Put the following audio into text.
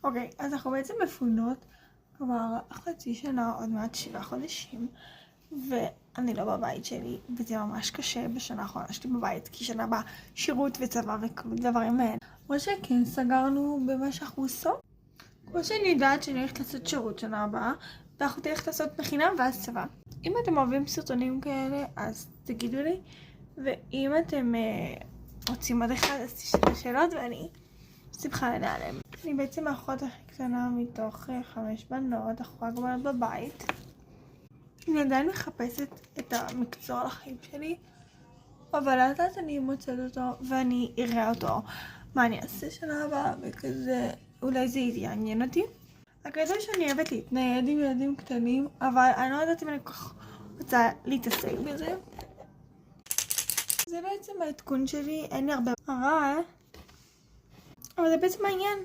אוקיי, אז אנחנו בעצם מפונות כבר חצי שנה, עוד מעט 7 חודשים, ואני לא בבית שלי, וזה ממש קשה בשנה האחרונה שלי בבית, כי שנה הבאה שירות וצבא וכל דברים מהן. כמו שכן סגרנו במה שאנחנו עושות, כמו שאני יודעת שאני הולכת לעשות שירות שנה הבאה, ואנחנו תלכת לעשות מכינה ואז צבא. אם אתם אוהבים סרטונים כאלה, אז תגידו לי, ואם אתם רוצים עוד אחד, אז תשאלו שאלות ואני שמחה לענות עליהם. אני בעצם האחות הכי קטנה מתוך 5 בנות, אחורה גמרת בבית. אני עדיין מחפשת את המקצוע לחיים שלי, אבל לאט לאט אני מוצאת אותו ואני אראה אותו. מה אני אעשה שנה הבאה וכזה, אולי זה יעניין אותי. הקטע שאני אוהבת להתנייד עם ילדים קטנים, אבל אני לא יודעת אם אני כל כך רוצה להתעסק בזה. זה בעצם העדכון שלי, אין לי הרבה אבל זה בעצם העניין.